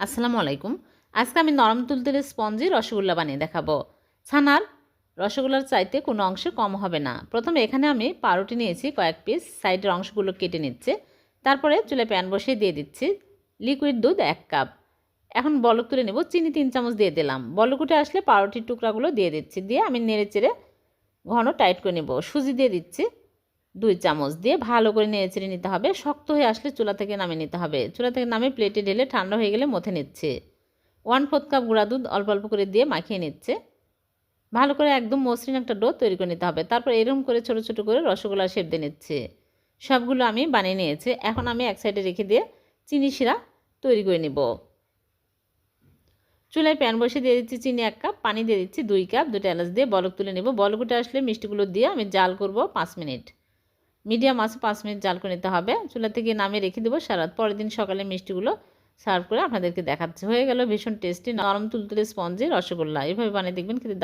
আসসালামু আলাইকুম। আজকে আমি নরম তুলতুলে স্পঞ্জি রসগোল্লা বানিয়ে দেখাবো। ছানার রসগোল্লার চাইতে কোনো অংশে কম হবে না। প্রথমে এখানে আমি পাউরুটি নিয়েছি কয়েক পিস, সাইডের অংশগুলো কেটে নিচ্ছে। তারপরে চুলায় প্যান বসিয়ে দিয়ে দিচ্ছি লিকুইড দুধ 1 কাপ। এখন বলক তুলে নেব। চিনি 3 চামচ দিয়ে দিলাম। বলক উঠে আসলে পাউরুটির টুকরাগুলো দিয়ে দিচ্ছি। দিয়ে আমি নেড়েচেড়ে ঘন টাইট করে নেব। সুজি দিয়ে দিচ্ছি 2 চামচ, দিয়ে ভালো করে নেড়েচেড়ে নিতে হবে। শক্ত হয়ে আসলে চুলা থেকে নামিয়ে নিতে হবে। চুলা থেকে নামিয়ে প্লেটে ঢেলে ঠান্ডা হয়ে গেলে মথে নিচ্ছে। 1/4 কাপ গুঁড়া দুধ অল্প অল্প করে দিয়ে মাখিয়ে নিচ্ছে। ভালো করে একদম মসৃণ একটা ডো তৈরি করে নিতে হবে। তারপর এরকম করে ছোট ছোট করে রসগোল্লার শেপ দিয়ে নিচ্ছে। সবগুলো আমি বানিয়ে নিয়েছি। এখন আমি এক সাইডে রেখে দিয়ে চিনি শিরা তৈরি করে নিব। চুলায় প্যান বসিয়ে দিয়ে দিচ্ছি চিনি 1 কাপ, পানি দিয়ে দিচ্ছি 2 কাপ, 2টা এলাচ দিয়ে বলক তুলে নেব। বলক উঠে আসলে মিষ্টিগুলো দিয়ে আমি জাল করব 5 মিনিট। মিডিয়াম আছে 5 মিনিট জাল করে নিতে হবে। চুলা থেকে নামিয়ে রেখে দেবো সারা রাত। পরের দিন সকালে মিষ্টিগুলো সার্ভ করে আপনাদেরকে দেখাচ্ছে। হয়ে গেল ভীষণ টেস্টি নরম তুলতুলে স্পঞ্জি রসগোল্লা। এভাবে বানিয়ে দেখবেন, খেতে